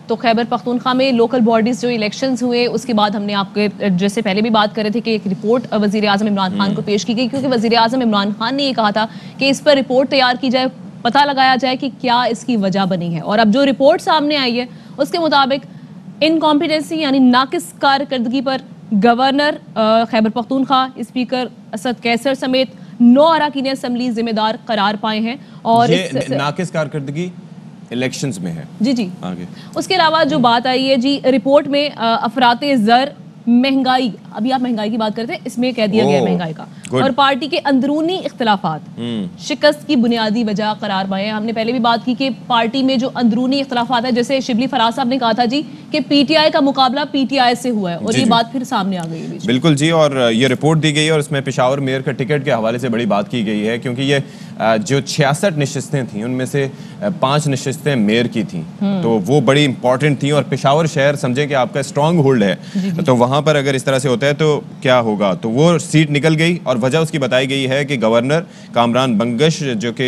तो खैबर पख्तूनख्वा में local bodies जो इलेक्शंस हुए उसके बाद हमने आपके जैसे पहले भी बात कर रहे थे कि एक रिपोर्ट वज़ीर आज़म इमरान खान को पेश की गई, क्योंकि वज़ीर आज़म इमरान खान ने ये कहा था कि इस पर रिपोर्ट तैयार की जाए, पता लगाया जाए कि क्या इसकी वजह बनी है। और अब जो रिपोर्ट सामने आई है उसके मुताबिक इनकॉम्पिटेंसी यानी नाकिस कारकर्दगी पर गवर्नर खैबर पख्तूनख्वा, स्पीकर असद कैसर समेत 9 अरकान असम्बली जिम्मेदार करार पाए हैं। और ये नाकिस कारकर्दगी इलेक्शंस में है। जी जी आगे उसके अलावा जो बात आई है जी रिपोर्ट में अफराते ज़र, महंगाई, अभी आप महंगाई की बात करते हैं, इसमें कह दिया गया है महंगाई का, और पार्टी के अंदरूनी इख्तलाफात शिकस्त की बुनियादी वजह करार पाए हैं। हमने पहले भी बात की कि पार्टी में जो अंदरूनी इख्तलाफात है, जैसे शिबली फराज साहब ने कहा था जी कि पीटीआई का मुकाबला पीटीआई से हुआ है, और ये बात फिर सामने आ गई है। बिल्कुल जी, और ये रिपोर्ट दी गई है और इसमें पेशावर मेयर का टिकट के हवाले से बड़ी बात की गई है, क्योंकि ये जो 66 नशिस्तें थी उनमें से 5 नशिस्तें मेयर की थी, तो वो बड़ी इंपॉर्टेंट थी। और पेशावर शहर समझे कि आपका स्ट्रॉन्ग होल्ड है, तो वहां पर अगर इस तरह से होता है तो क्या होगा, तो वो सीट निकल गई। और वजह उसकी बताई गई है कि गवर्नर कामरान बंगश जो कि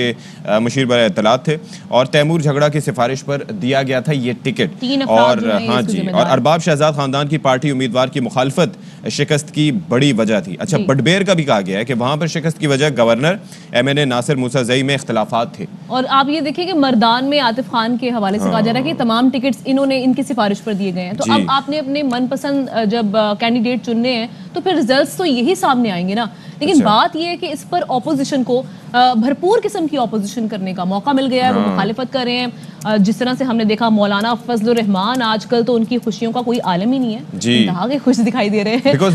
मुशीर बर इत्तलात थे, और तैमूर झगड़ा की सिफारिश पर दिया गया था ये टिकट। और हाँ जी, और अरबाब शहजाद खानदान की पार्टी उम्मीदवार की मुखालफत शिकस्त की बड़ी वजह थी। अच्छा, बडबेर का भी कहा गया है कि वहां पर शिकस्त की वजह गवर्नर MNA नासिर मूसा जई में इख्तलाफात थे। और आप ये देखिए कि मर्दान में आतिफ खान के हवाले से कहा जा रहा है कि तमाम टिकट्स इन्होंने इनकी सिफारिश पर दिए गए हैं। तो अब आपने अपने मनपसंद जब कैंडिडेट चुनने हैं तो फिर रिजल्ट्स तो यही सामने आएंगे ना। लेकिन बात यह है कि इस पर ऑपोजिशन को भरपूर किस्म की ऑपोजिशन करने का मौका मिल गया है, वो मुखालिफत कर रहे हैं। जिस तरह से हमने देखा मौलाना फजलुर रहमान, आजकल तो उनकी खुशियों का कोई आलम ही नहीं है जी, इंतहा खुश दिखाई दे रहे हैं because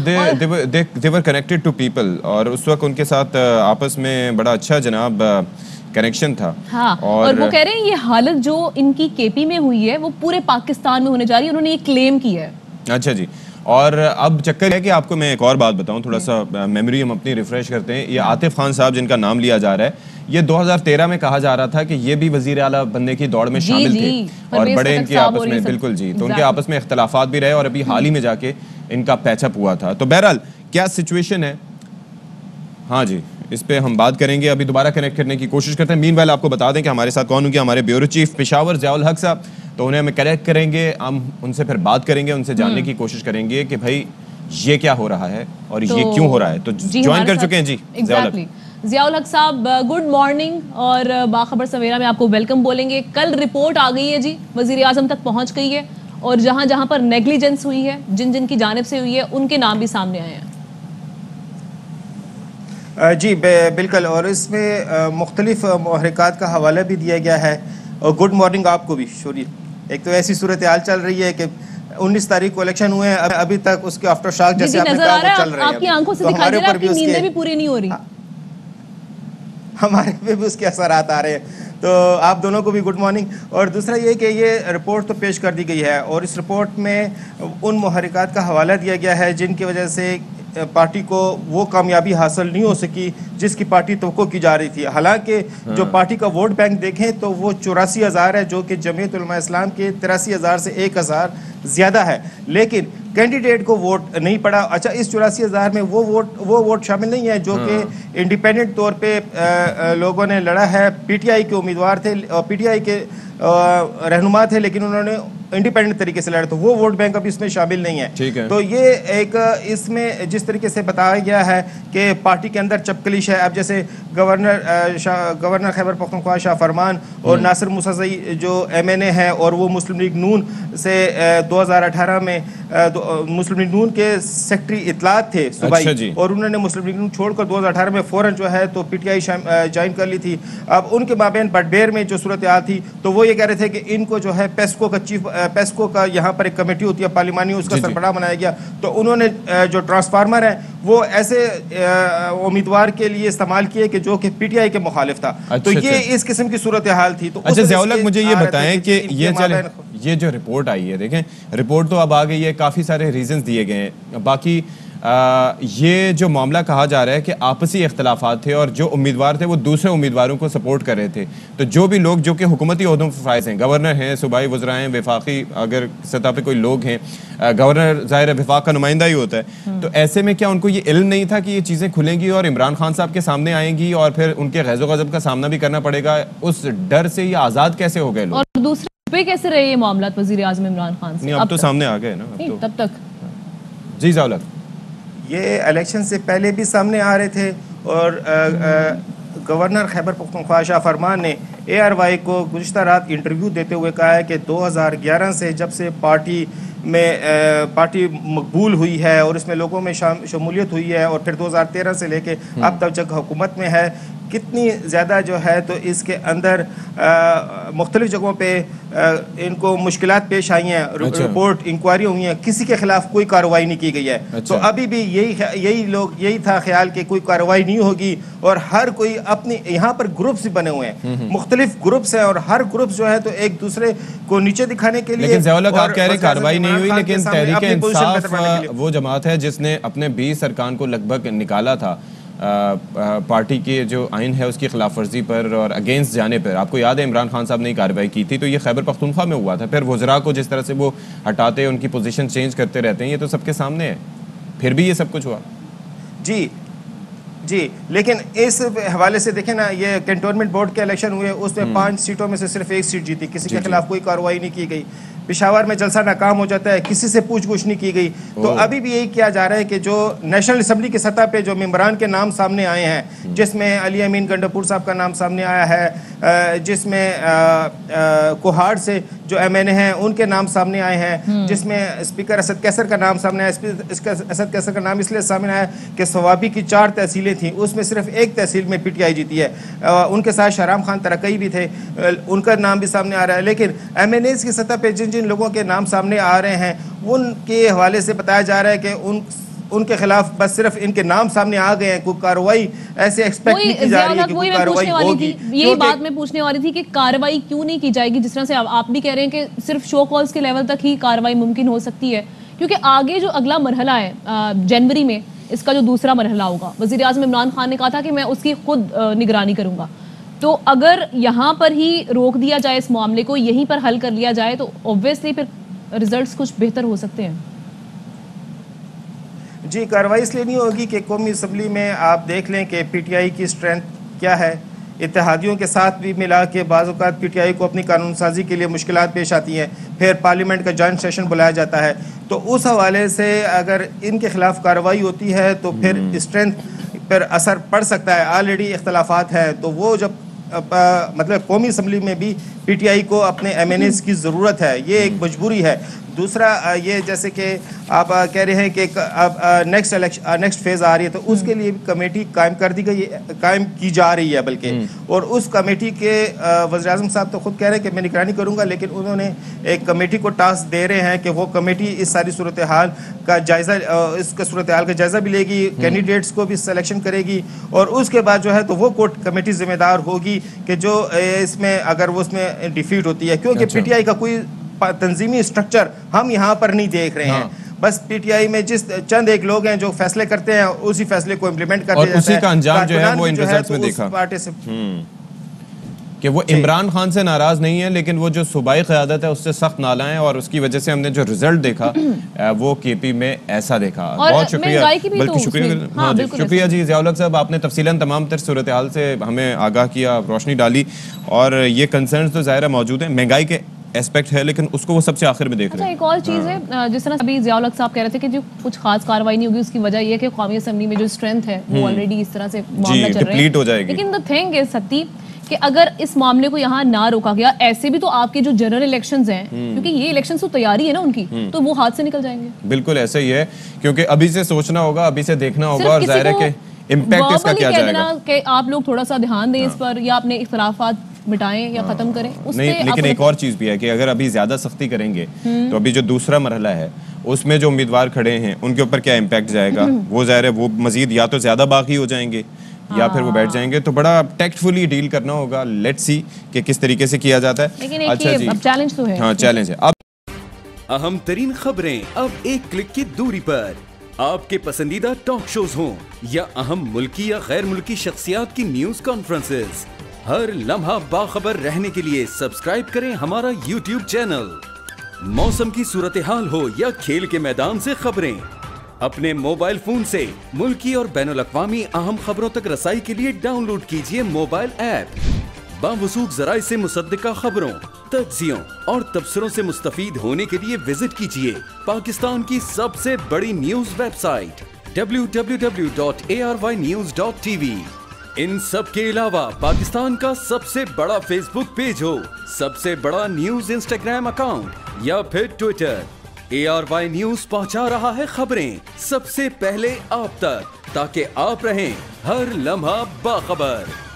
they were connected to people, और उस वक्त उनके साथ आपस में बड़ा अच्छा जनाब कनेक्शन था। हाँ, और वो कह रहे हैं ये हालत जो इनकी केपी में हुई है वो पूरे पाकिस्तान में होने जा रही है, उन्होंने ये क्लेम किया है। अच्छा जी, और अब चक्कर है कि आपको मैं एक और बात बताऊं, थोड़ा सा मेमोरी हम अपनी रिफ्रेश करते हैं। ये आतिफ खान साहब जिनका नाम लिया जा रहा है, ये 2013 में कहा जा रहा था कि ये भी वजीर आला बनने की दौड़ में शामिल थे, और बड़े इनके आपस में बिल्कुल जी, तो उनके आपस में इख्तलाफात भी रहे, और अभी हाल ही में जाके इनका पैचअप हुआ था। तो बहरहाल क्या सिचुएशन है, हाँ जी, इस पे हम बात करेंगे, अभी दोबारा कनेक्ट करने की कोशिश करते हैं। मीनवाइल आपको बता दें कि हमारे साथ कौन होंगे, हमारे ब्यूरो चीफ पेशावर ज़ियाउल हक साहब, तो उन्हें हम कनेक्ट करेंगे, हम उनसे फिर बात करेंगे, उनसे जानने की कोशिश करेंगे कि भाई ये क्या हो रहा है और ये क्यों हो रहा है। तो ज्वाइन कर चुके हैं जी ज़ियाउल हक साहब, गुड मॉर्निंग, और बाखबर सवेरा में आपको वेलकम बोलेंगे। कल रिपोर्ट आ गई है जी, वज़ीर आज़म तक पहुँच गई है, और जहाँ जहाँ पर नेग्लिजेंस हुई है, जिन जिन की जानिब से हुई है, उनके नाम भी सामने आए हैं। जी बिल्कुल, और इसमें मुख्तलिफ महरक़ात का हवाला भी दिया गया है। और गुड मॉर्निंग आपको भी शोरी। एक तो ऐसी सूरत हाल चल रही है कि 19 तारीख को इलेक्शन हुए हैं, अभी तक उसके आफ्टर शॉक जैसे आपने कहा वो चल रहे हैं। आपकी आंखों से दिखाई दे रहा है, आपकी नींदें भी पूरी नहीं हो रही, हमारे पे भी उसके असरात आ रहे हैं। तो आप दोनों को भी गुड मॉर्निंग। और दूसरा ये कि ये रिपोर्ट तो पेश कर दी गई है, और इस रिपोर्ट में उन महरक़ात का हवाला दिया गया है जिनकी वजह से पार्टी को वो कामयाबी हासिल नहीं हो सकी जिसकी पार्टी तवक्को की जा रही थी। हालांकि जो पार्टी का वोट बैंक देखें तो वो 84,000 है, जो कि जमीयत उलमा इस्लाम के 83,000 से 1,000 ज़्यादा है, लेकिन कैंडिडेट को वोट नहीं पड़ा। अच्छा, इस 84,000 में वो वोट शामिल नहीं है जो कि इंडिपेंडेंट तौर पे लोगों ने लड़ा है। PTI के उम्मीदवार थे और PTI के रहनुमा थे, लेकिन उन्होंने इंडिपेंडेंट तरीके से लड़ा, तो वो वोट बैंक अभी इसमें शामिल नहीं है। ठीक है। तो ये एक इसमें जिस तरीके से बताया गया है कि पार्टी के अंदर चपकलिश है। अब जैसे गवर्नर खैबर पख्तूनख्वा शाह फरमान और नासिर मूसा जई जो MNA है, और वो मुस्लिम लीग नून से 2018 में मुस्लिम लीग नून के सेक्रेटरी इत्तलात थे सूबाई। अच्छा, और उन्होंने मुस्लिम लीग नून छोड़कर 2018 में फौरन जो है तो PTI ज्वाइन कर ली थी। अब उनके माबेन बडबेर में जो सूरत हाल थी, तो वो ये कह रहे थे कि इनको जो है पेस्को का यहाँ पर एक कमेटी होती है पार्लिमानी, उसका सरबराह बनाया गया। तो उन्होंने जो ट्रांसफार्मर है वो ऐसे उम्मीदवार के लिए इस्तेमाल किए कि जो कि PTI के मुखालिफ था। तो ये इस किस्म की सूरत हाल थी। तो अच्छा ज़ियाउल हक, मुझे ये बताएं कि ये जो रिपोर्ट आई है, देखें रिपोर्ट तो अब आ गई है, काफ़ी सारे रीजंस दिए गए हैं। बाकी ये जो मामला कहा जा रहा है कि आपसी इख्तलाफात थे और जो उम्मीदवार थे वो दूसरे उम्मीदवारों को सपोर्ट कर रहे थे, तो जो भी लोग जो कि हुकूमती ओहदों पर फाइज हैं, गवर्नर हैं, सूबाई वज़रा हैं, वफाकी अगर सतह पे कोई लोग हैं, गवर्नर ज़ाहिर वफाक का नुमाइंदा ही होता है, तो ऐसे में क्या उनको ये इल्म नहीं था कि ये चीज़ें खुलेंगी और इमरान खान साहब के सामने आएंगी और फिर उनके गैज़ो गज़ब का सामना भी करना पड़ेगा? उस डर से ये आज़ाद कैसे हो गए लोग? और दूसरा छुपे कैसे रहे ये मामला वजीर आजम इमरान खान से? नहीं, अब तो सामने आ गए ना, अब नहीं, तो। तब तक जी ज़ियाउल, ये इलेक्शन से पहले भी सामने आ रहे थे और गवर्नर खैबर पख्तूनख्वा शाह फरमान ने ARY को गुज़िश्ता रात इंटरव्यू देते हुए कहा है कि 2011 से जब से पार्टी मकबूल हुई है और इसमें लोगों में शमूलियत हुई है और फिर 2013 से लेके अब तक जब हुकूमत में है, कितनी ज़्यादा जो है तो इसके अंदर मुख्तलिफ जगहों पे इनको मुश्किलात पेश आई हैं। रिपोर्ट इंक्वायरी हुई हैं, किसी के खिलाफ कोई कार्रवाई नहीं की गई है। तो अभी भी यही था ख्याल कि कोई कार्रवाई नहीं होगी और हर कोई अपनी यहाँ पर ग्रुप्स बने हुए हैं, मुख्तलिफ ग्रुप्स हैं और हर ग्रुप जो है तो एक दूसरे को नीचे दिखाने के लिए। लेकिन ज़ियाउल आप कह रहे कार्रवाई नहीं हुई, लेकिन तहरीक इंसाफ वो जमात है जिसने अपने 20 अरकान को लगभग निकाला था पार्टी के जो आइन है उसकी खिलाफ वर्जी पर और अगेंस्ट जाने पर। आपको याद है इमरान खान साहब ने कार्रवाई की थी, तो ये खैबर पख्तूनख्वा में हुआ था। फिर वज़रा को जिस तरह से वो हटाते, उनकी पोजीशन चेंज करते रहते हैं, ये तो सबके सामने है, फिर भी ये सब कुछ हुआ। जी, लेकिन इस हवाले से देखें ना, ये कैंटोनमेंट बोर्ड के इलेक्शन हुए, उसमें 5 सीटों में से सिर्फ 1 सीट जीती, किसी के खिलाफ कोई कार्रवाई नहीं की गई। पेशावर में जलसा नाकाम हो जाता है, किसी से पूछ-गुछ नहीं की गई। तो अभी भी यही किया जा रहा है कि जो नेशनल असम्बली की सतह पे जो मेंबरान के नाम सामने आए हैं, जिसमें अली अमीन गंडापुर साहब का नाम सामने आया है, जिसमें कोहाड़ से जो MNA हैं उनके नाम सामने आए हैं, जिसमें स्पीकर असद कैसर का नाम सामने आया। असद कैसर का नाम इसलिए सामने आया कि सवाबी की 4 तहसीलें थी, उसमें सिर्फ 1 तहसील में PTI जीती है। उनके साथ शहराम खान तरकई भी थे, उनका नाम भी सामने आ रहा है। लेकिन MNAs की सतह पर जिन लोगों के नाम सामने आ रहे हैं, उनके हवाले से बताया जा रहा है कि उनके खिलाफ बस सिर्फ इनके नाम सामने आ गए हैं, कोई कार्रवाई ऐसे एक्सपेक्ट नहीं की जा रही है कि कोई कार्रवाई होगी। यही बात मैं पूछने वाली थी कि कार्रवाई क्यों नहीं की जाएगी, जिस तरह से आप भी कह रहे हैं कि सिर्फ शो कॉल्स के लेवल तक ही कार्रवाई मुमकिन हो सकती है, क्योंकि आगे जो अगला मरहला है जनवरी में, इसका जो दूसरा मरहला होगा, वज़ीर आज़म इमरान खान ने कहा था कि मैं उसकी खुद निगरानी करूंगा। तो अगर यहाँ पर ही रोक दिया जाए इस मामले को, यहीं पर हल कर लिया जाए, तो ऑब्वियसली फिर रिजल्ट्स कुछ बेहतर हो सकते हैं। जी, कार्रवाई इसलिए नहीं होगी कि कौमी असम्बली में आप देख लें कि PTI की स्ट्रेंथ क्या है। इत्तेहादियों के साथ भी मिला के बाज़ औक़ात PTI को अपनी कानून साजी के लिए मुश्किलात पेश आती हैं, फिर पार्लियामेंट का जॉइंट सेशन बुलाया जाता है। तो उस हवाले से अगर इनके खिलाफ कार्रवाई होती है तो फिर स्ट्रेंथ पर असर पड़ सकता है। ऑलरेडी इख्तलाफात हैं, तो वो जब मतलब कौमी असम्बली में भी PTI को अपने MNAs की ज़रूरत है, ये एक मजबूरी है। दूसरा ये जैसे कि आप कह रहे हैं कि अब नेक्स्ट फेज़ आ रही है, तो उसके लिए कमेटी कायम कर दी गई, कायम की जा रही है बल्कि। और उस कमेटी के वज़ीर-ए-आज़म साहब तो खुद कह रहे हैं कि मैं निगरानी करूंगा, लेकिन उन्होंने एक कमेटी को टास्क दे रहे हैं कि वो कमेटी इस सारी सूरत हाल का जायज़ा, इसका सूरत हाल का जायज़ा भी लेगी, कैंडिडेट्स को भी सिलेक्शन करेगी और उसके बाद जो है तो वो कोर्ट कमेटी जिम्मेदार होगी कि जो इसमें अगर वो उसमें डिफीट होती है, क्योंकि PTI का कोई तंजीमी स्ट्रक्चर हम यहाँ पर नहीं देख रहे हैं। बस PTI में जिस चंद एक लोग हैं जो फैसले करते हैं, उसी फैसले को इम्प्लीमेंट करते हैं, और उसी का अंजाम जो है वो इन रिजल्ट्स में देखा कि वो इमरान खान से नाराज नहीं है, लेकिन वो जो सूबाई क़यादत है उससे सख्त नाला है, और उसकी वजह से हमने जो रिजल्ट देखा वो KP में ऐसा देखा। बहुत शुक्रिया, बल्कि शुक्रिया जी ज़ियाउल साहब, आपने तफसीलन तमाम तर सूरत हाल से हमें आगाह किया, रोशनी डाली, और ये कंसर्न तो ज़ाहिर मौजूद है, महंगाई के एस्पेक्ट है, लेकिन उसको वो सबसे आखिर में देख रहे हैं। एक और चीज़ है, जिस तरह अभी ज़ियाउल हक साहब कह रहे थे कि जो कुछ खास कार्रवाई नहीं होगी, उसकी वजह ये है कि कौमी असम्बली में जो स्ट्रेंथ है वो ऑलरेडी इस तरह से मामला चल रहा है, हो जाएगी। लेकिन द थिंग इज सती कि अगर इस मामले को यहाँ ना रोका गया, ऐसे भी तो आपके जो जनरल इलेक्शंस हैं, क्योंकि ये इलेक्शंस तो तैयारी है ना उनकी, तो वो हाथ से निकल जाएंगे। बिल्कुल ऐसा ही है, क्योंकि अभी से सोचना होगा, अभी से देखना होगा, और जाहिर है कि इम्पैक्ट इसका क्या जाएगा। कि आप लोग थोड़ा सा ध्यान दें इस पर, या अपने इख्तलाफात मिटाएं या खत्म करें, नहीं, लेकिन एक और चीज भी है कि अगर अभी ज्यादा सख्ती करेंगे तो अभी जो दूसरा मरहला है उसमें जो उम्मीदवार खड़े हैं उनके ऊपर क्या इम्पैक्ट जाएगा, वो जाहिर है वो मजीद या तो ज्यादा बागी हो जाएंगे या फिर वो बैठ जाएंगे, तो बड़ा टैक्टफुली डील करना होगा। लेट्स सी कि किस तरीके से किया जाता है। लेकिन अच्छा जी, अब चैलेंज तो है। हाँ, चैलेंज है। अब अहम तरीन खबरें अब एक क्लिक की दूरी पर, आपके पसंदीदा टॉक शोज हों या अहम मुल्की या गैर मुल्की शख्सियात की न्यूज कॉन्फ्रेंसेस, हर लम्हा बाखबर रहने के लिए सब्सक्राइब करें हमारा YouTube चैनल। मौसम की सूरत हाल हो या खेल के मैदान से खबरें, अपने मोबाइल फोन से मुल्की और बैनुल-अक़वामी अहम खबरों तक रसाई के लिए डाउनलोड कीजिए मोबाइल ऐप। बावसूख ज़राए से मुसद्दिका खबरों, तज्जियों और तबसरों से मुस्तफीद होने के लिए विजिट कीजिए पाकिस्तान की सबसे बड़ी न्यूज वेबसाइट www.arYnews.tv। इन सब के अलावा पाकिस्तान का सबसे बड़ा फेसबुक पेज हो, सबसे बड़ा न्यूज इंस्टाग्राम अकाउंट या फिर ट्विटर, ARY न्यूज पहुंचा रहा है खबरें सबसे पहले आप तक, ताकि आप रहें हर लम्हा बाखबर।